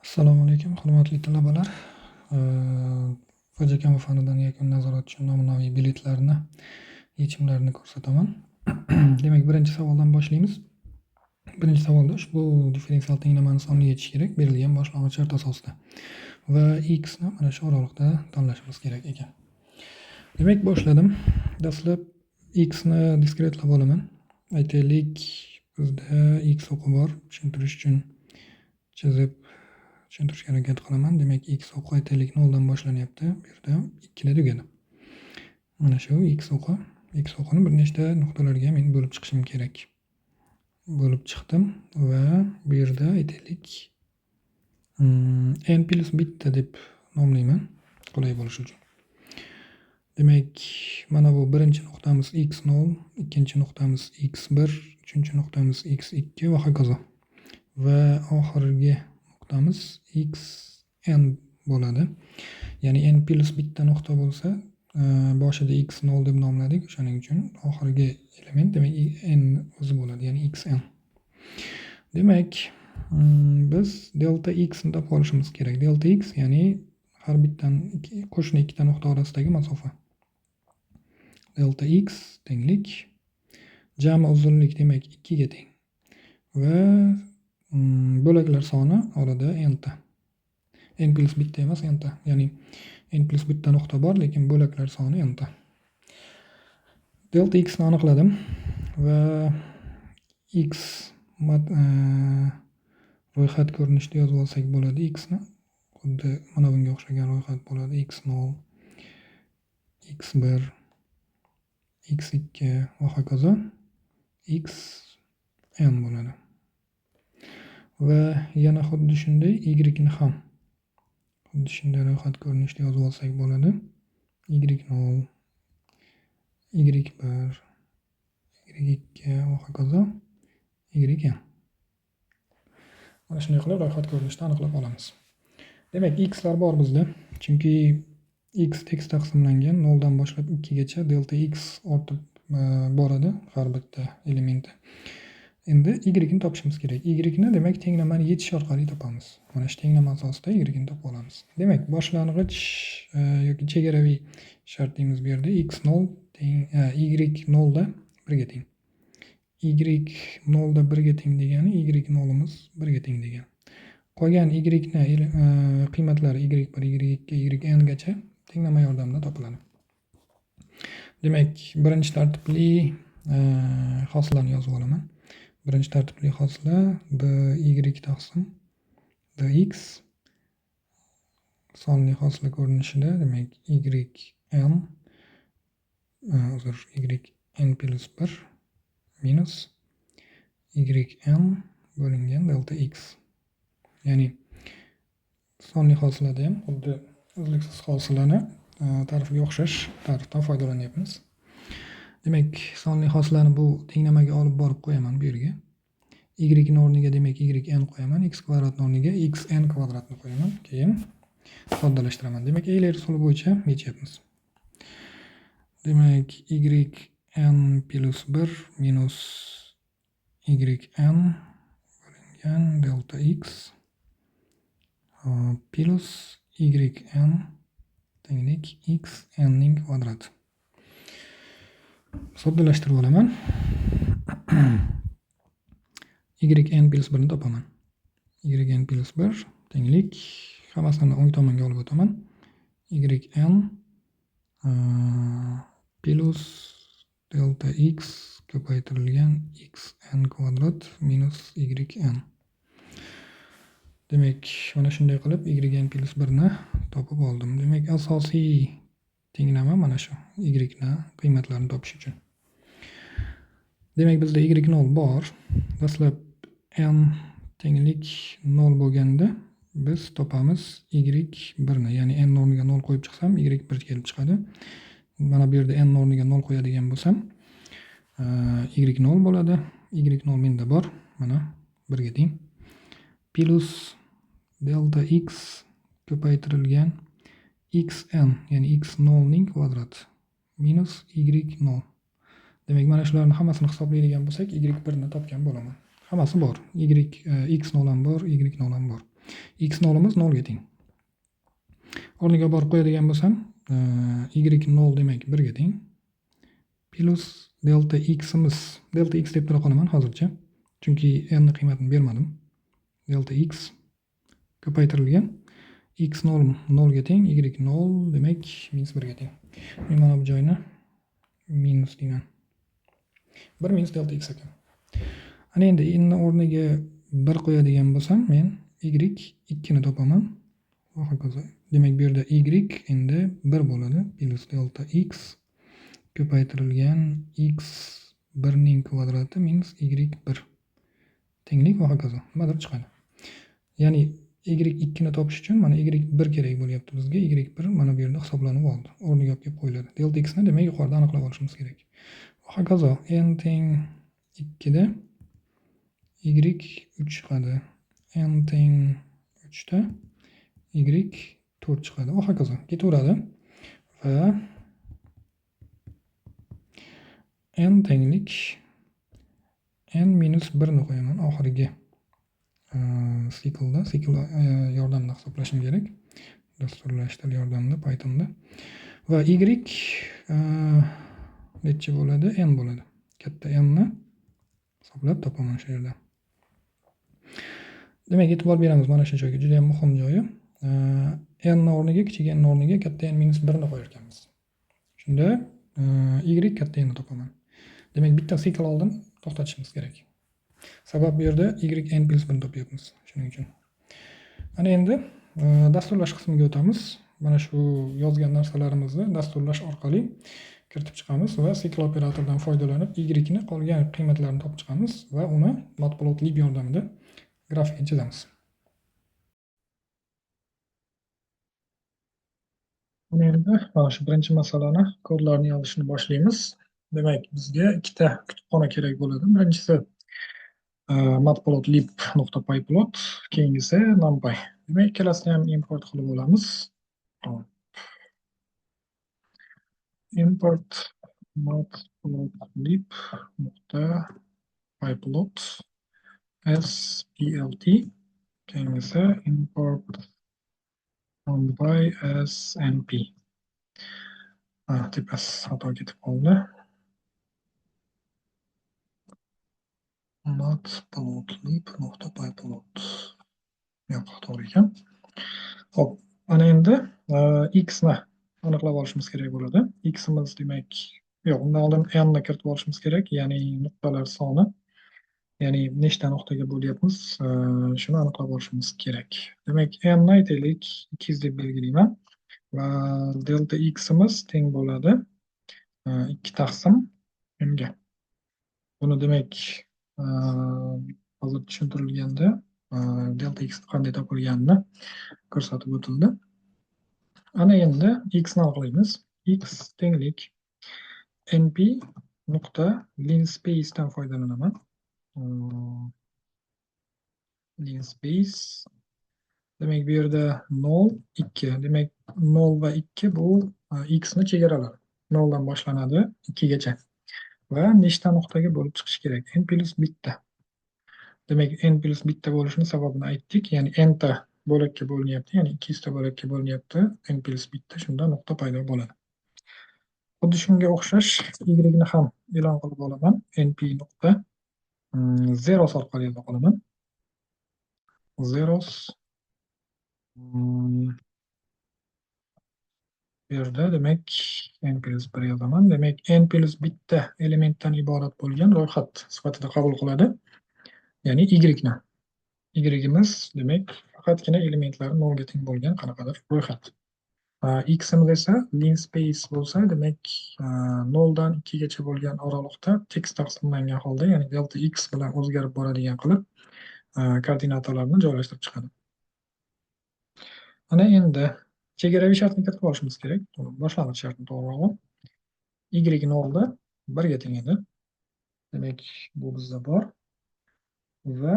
Assalomu alaykum, hurmatli talabalar. FJKM fanidan yakun nazorat uchun namunaviy biletlarni yechimlarini ko'rsataman. Demak, birinchi savoldan boshlaymiz. Birinchi savolda ushbu differensial tenglamani sonli yechish kerak berilgan boshlang'ich shart asosida va x ni mana shu oralig'ida tanlashimiz kerak ekan. Demak, boshladim. Dastlab x ni diskretlab olaman. Aytaylik, bizda x o'qi bor. Tushuntirish uchun chizib tushuntirishga harakat qilaman. Demak, x o'qi aytaylik 0 dan boshlanyapti. Bu yerda 2 da tugadi. Mana shu x o'qi. X o'qini bir nechta nuqtalarga men bo'lib chiqishim kerak. Bo'lib chiqdim va bu yerda aytaylik n plus bitta deb nomlayman, qulay bo'lishi uchun. Demak, mana bu birinchi nuqtamiz x0, ikkinchi nuqtamiz x1, uchinchi nuqtamiz x2 va hokazo. Va oxirgi nuqtamiz xn bo'ladi. Ya'ni n plus bitta nuqta bo'lsa, boshida x0 deb nomladik. O'shaning uchun oxirgi element demak n o'zi bo'ladi, ya'ni xn. Demak, biz delta x ni topib olishimiz kerak. Delta x ya'ni har bittan qo'shni ikkita nuqta orasidagi masofa. Delta x tenglik jami uzunlik demak 2 ga teng. Va bo'laklar soni orada n ta. N plus bitta emas, n ta. Ya'ni n plus bitta nuqta bor, lekin bo'laklar soni n ta. Delta x ni aniqladim va x ro'yxat ko'rinishida yozib olsak bo'ladi x ni. Xuddi mana bunga o'xshagan ro'yxat bo'ladi. x0, x1, x2 va hokazo xn bo'ladi. Va yana xuddi shunday y ni ham xuddi shunday ro'yxat ko'rinishida yozib olsak bo'ladi. y0, y1, y2 va hokazo yn. Mana shunday qilib ro'yxat ko'rinishida aniqlab olamiz. Demak, x lar bor bizda, chunki x tekis taqsimlangan 0 dan boshlab 2 gacha delta x ortib boradi har bitta elementi. Endi y ni topishimiz kerak. Y ni demak tenglamani yechish orqali topamiz. Mana shu tenglama asosida y ni topib olamiz. Demak, boshlang'ich yoki chegaraviy shart deymiz bu yerda x0 teng y0 da 1 ga teng. y0 da 1 ga teng degani y0 imiz 1 ga teng degani. Qolgan y ni qiymatlari y1, y2, yn gacha tenglama yordamida topiladi. Demak, birinchi tartibli hosilani yozib olaman. Birinchi tartibli hosila dy taqsim dx sonli hosila ko'rinishida, demak yn yn plus 1 minus yn bo'lingan delta x. Ya'ni sonli hosilada ham xuddi uzluksiz hosilani ta'rifiga o'xshash ta'rifdan foydalanyapmiz. Demak, sonli hosilani bu tenglamaga olib borib qo'yaman bu yerga. Y ni o'rniga demak yn qo'yaman, x kvadratni o'rniga xn kvadratni qo'yaman. Keyin soddalashtiraman. Demak, Euler usuli bo'yicha yechyapmiz. Demak, yn plus 1 minus yn bo'lingan delta x plus yn tenglik xn ning kvadrati. Soddalashtirib olaman. yn plus 1 ni topaman. yn plus 1 tenglik, hammasini o'ng tomonga olib o'taman. yn plus delta x ko'paytirilgan xn kvadrat minus yn. Demak, mana shunday qilib yn plus 1 ni topib oldim. Demak, asosiy tenglama mana shu y ni qiymatlarini topish uchun. Demak, bizda y0 bor. Dastlab n tenglik 0 bo'lganda biz topamiz y1 ni. Ya'ni n o'rniga 0 qo'yib chiqsam, y1 kelib chiqadi. Mana bu yerda n o'rniga 0 qo'yadigan bo'lsam, y0 bo'ladi. y0 menda bor. Mana 1 ga teng. Plus delta x ko'paytirilgan xn, ya'ni x0 ning kvadrati minus y0. Demak, mana shularni hammasini hisoblaydigan bo'lsak, y1 ni topgan bo'laman. Hammasi bor. X0 ham bor, y0 ham bor. x nolimiz 0 ga teng. O'rniga borib qo'yadigan bo'lsam, y0 demak 1 ga teng. Plus delta x'imiz, delta x deb tura qolaman hozircha. Chunki n ni qiymatini bermadim. Delta x ko'paytirilgan x 0 ga teng, y 0 demak minus 1 ga teng. Men mana bu joyni minus deyman. 1 minus delta x ekan. Ana endi n ni o'rniga 1 qo'yadigan bo'lsam, men y 2 ni topaman. Va hokazo. Demak bu yerda y endi 1 bo'ladi. Plus delta x ko'paytirilgan x 1 ning kvadrati minus y 1 tenglik va hokazo. Nimadir chiqadi. Ya'ni y 2 ni topish uchun mana y 1 kerak bo'lyapti bizga. Y 1 mana bu yerda hisoblanib oldi. O'rniga olib kelib qo'yiladi. Delta x ni demak yuqorida aniqlab olishimiz kerak. Va hokazo. N teng 2 da y 3 chiqadi. N teng 3 da y 4 chiqadi. Va hokazo. Ketaveradi. Va n tenglik n minus 1 ni qo'yaman oxirgi siklda, sikl yordamida hisoblashim kerak. Dasturlash tili yordamida Pythonda. Va y necha bo'ladi? N bo'ladi. Katta n ni hisoblab topaman shu yerda. Demak, e'tibor beramiz mana shu joyga. Juda ham muhim joyi. N ni o'rniga, kichik n o'rniga katta n minus 1 ni qo'yar ekanmiz. Shunda y katta n ni topaman. Demak, bitta sikl oldin to'xtatishimiz kerak. Sabab bu yerda y n plus 1 ni topyapmiz. Shuning uchun. Ana endi dasturlash qismiga o'tamiz. Mana shu yozgan narsalarimizni dasturlash orqali kiritib chiqamiz va sikl operatoridan foydalanib y ni qolgan qiymatlarini topib chiqamiz va uni matplotlib yordamida grafikni chizamiz. Mana endi mana shu birinchi masalani kodlarni yozishni boshlaymiz. Demak, bizga ikkita kutubxona kerak bo'ladi. Birinchisi matplotlib.pyplot, keyingisi numpy. Demak, ikkalasini ham import qilib olamiz. Import matplotlib.pyplot splt, keyingisi import numpy snp. Tepasi xato ketib qoldi. matplotlib.pyplot. Yo'q, to'g'ri ekan. Xo'p, ana endi x ni aniqlab olishimiz kerak bo'ladi. X'imiz demak, yo'q, undan oldin n ni kiritib olishimiz kerak, ya'ni nuqtalar soni. Ya'ni nechta nuqtaga bo'lyapmiz, shuni aniqlab olishimiz kerak. Demak, n ni aytaylik 200 deb belgilayman va delta x'imiz teng bo'ladi 2 taqsim n ga. Buni demak hozir tushuntirilganda delta x qanday topilganini ko'rsatib o'tildi. Ana endi x ni aniqlaymiz. X tenglik np nuqta linspace dan foydalanaman. Linspace demak bu yerda 0, 2. Demak 0 va 2 bu x ni chegaralari. 0 dan boshlanadi 2 gacha. Va nechta nuqtaga bo'lib chiqish kerak? N plus bitta. Demak, n plus bitta bo'lishini sababini aytdik. Ya'ni n ta bo'lakka bo'linyapti, ya'ni 200 ta bo'lakka bo'linyapti. N plus bitta, shunda nuqta paydo bo'ladi. Xuddi shunga o'xshash y ni ham e'lon qilib olaman. np nuqta zeros orqali e'lon qilaman. Zeros bu yerda demak n plus 1 yozaman. Demak, n plus bitta elementdan iborat bo'lgan ro'yxat sifatida qabul qiladi. Ya'ni y ni. Y'imiz demak faqatgina elementlari 0 ga teng bo'lgan qanaqadir ro'yxat. X'imiz esa linspace bo'lsa, demak 0 dan 2 gacha bo'lgan oralig'da tekst taqsimlangan holda, ya'ni delta x bilan o'zgarib boradigan qilib koordinatalarni joylashtirib chiqadi. Ana endi chegaraviy shartni kiritib olishimiz kerak. Boshlang'ich shartni to'g'rirog'i. Y 0 1 ga teng edi. Demak, bu bizda bor. Va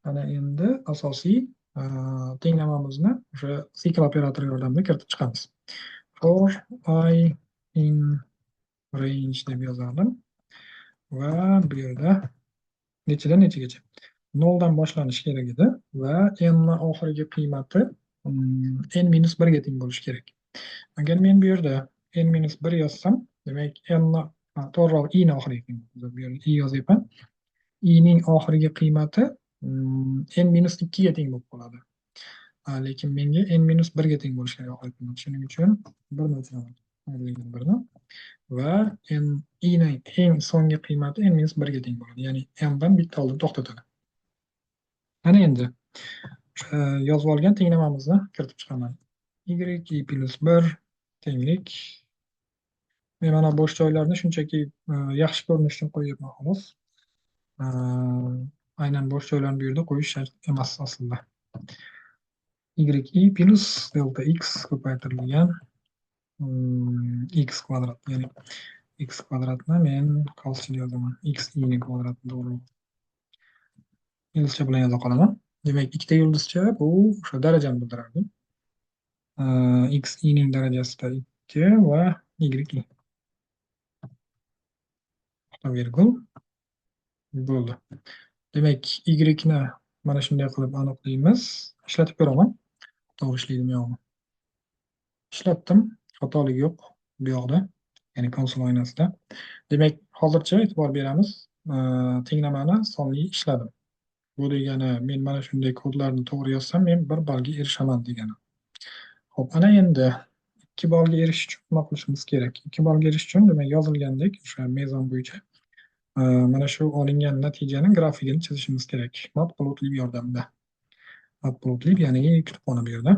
ana endi asosiy tenglamamizni o'sha sikl operatori yordamida kiritib chiqamiz. For I in range deb yozardim. Va bu yerda nechadan nechagacha? noldan boshlanishi kerak edi va n ni oxirgi qiymati n minus 1 ga teng bo'lishi kerak. Agar men bu yerda n minus 1 yozsam, demak n ni to'g'riroq i ni oxiriga qiymati. Bu yerda i yozyapman. I ning oxirgi qiymati n minus 2 ga teng bo'lib qoladi. Lekin menga n minus 1 ga teng bo'lishi kerak oxirgi qiymat. Shuning uchun 1 ni o'chiraman. Birni va i ning eng so'nggi qiymati n minus 1 ga teng bo'ladi. Ya'ni n dan bitta oldin to'xtatadi. Ana endi yozib olgan tenglamamizni kiritib chiqaman. Y i plus 1 tenglik. Men mana bo'sh joylarni shunchaki yaxshi ko'rinish uchun qo'yyapman xolos. Aynan bo'sh joylarni bu yerda qo'yish shart emas aslida. Y plus delta x ko'paytirilgan x kvadrat, ya'ni x kvadratni men qolishini yozaman. X i ning kvadrati to'g'ri. Yulduzcha bilan yoza qolaman. Demak, ikkita yulduzcha bu o'sha darajani bildiradi. X i ning darajasida 2 va y i. Virgul bo'ldi. Demak, y ni mana shunday qilib aniqlaymiz. Ishlatib ko'raman. To'g'ri ishlaydimi yo'qmi? Ishlatdim. Xatolik yo'q bu yoqda, ya'ni konsol oynasida. Demak, hozircha e'tibor beramiz. Tenglamani sonli ishladim. Bu degani men mana shunday kodlarni to'g'ri yozsam, men 1 ballga erishaman degani. Xo'p, ana endi 2 ballga erishish uchun nima qilishimiz kerak? 2 ballga erishish uchun demak yozilgandek o'sha mezon bo'yicha mana shu olingan natijani grafigini chizishimiz kerak. Matplotlib yordamida. Matplotlib ya'ni kutubxona bu yerda.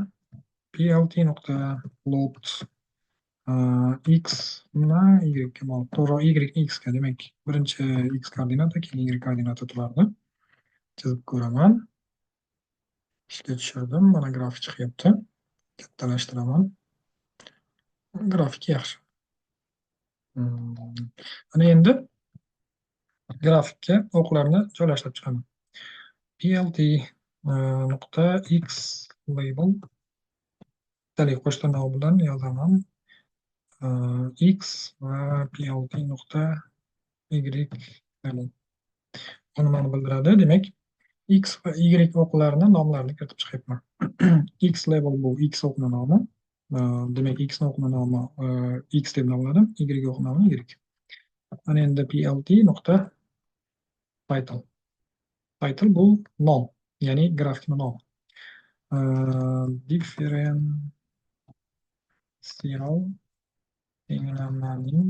plt.load x na y ga bog'liq. To'g'ri, y x ga, demak, birinchi x koordinata, keyin y koordinata turardi. Chizib ko'raman. Ishga tushirdim. Mana grafik chiqyapti. Kattalashtiraman. Grafik yaxshi. Ana endi grafikka o'qlarni joylashtirib chiqaman. plt.x label talik qo'sh tirnoq bilan yozaman. X va plt.y label. Bu nimani bildiradi? Demak, X va Y o'qlarini nomlarini kiritib chiqyapman. X label bu X o'qni nomi. Demak, X o'qni nomi X deb nomladim, Y o'qni nomi Y. Ana endi plt.title. Title bu nom, ya'ni grafikni nomi. Differential tenglamaning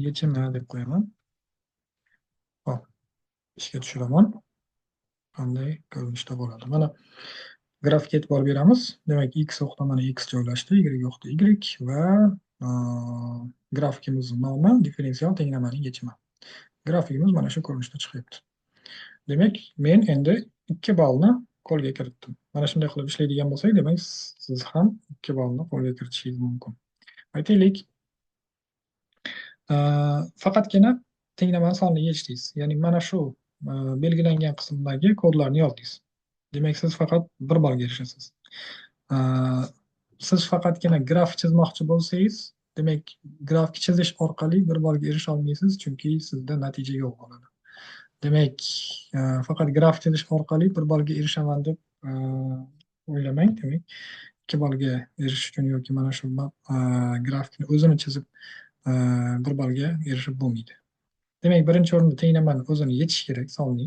yechimi deb qo'yaman. Hop, ishga tushiraman. Qanday ko'rinishda bo'ladi? Mana grafikga e'tibor beramiz. Demak, x o'qda mana x joylashdi, y o'qda y va grafikimizning nomi differensial tenglamaning yechimi. Grafikimiz mana shu ko'rinishda chiqyapti. Demak, men endi 2 ballni qo'lga kiritdim. Mana shunday qilib ishlaydigan bo'lsak, demak, siz ham 2 ballni qo'lga kiritishingiz mumkin. Aytaylik, faqatgina tenglamani sonini yechdingiz. Ya'ni mana shu belgilangan qismdagi kodlarni yozdingiz. Demak, siz faqat 1 ballga erishasiz. Siz faqatgina grafik chizmoqchi bo'lsangiz, demak, grafik chizish orqali 1 ballga erisha olmaysiz, chunki sizda natija yo'q bo'ladi. Demak, faqat grafik chizish orqali 1 ballga erishaman deb o'ylamang. Demak, 2 ballga erishish uchun yoki mana shu grafikni o'zini chizib 1 ballga erishib bo'lmaydi. Demak, birinchi o'rinda tenglamani o'zini yechish kerak sonli.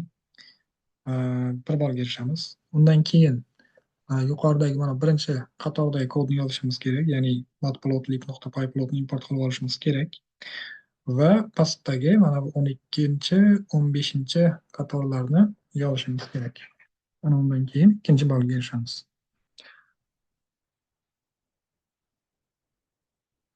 1 ballga erishamiz. Undan keyin yuqoridagi mana birinchi qatordagi kodni yozishimiz kerak, ya'ni matplotlib.pyplotni import qilib olishimiz kerak. Va pastdagi mana bu 12-chi, 15-chi qatorlarni yozishimiz kerak. Ana undan keyin ikkinchi ballga erishamiz.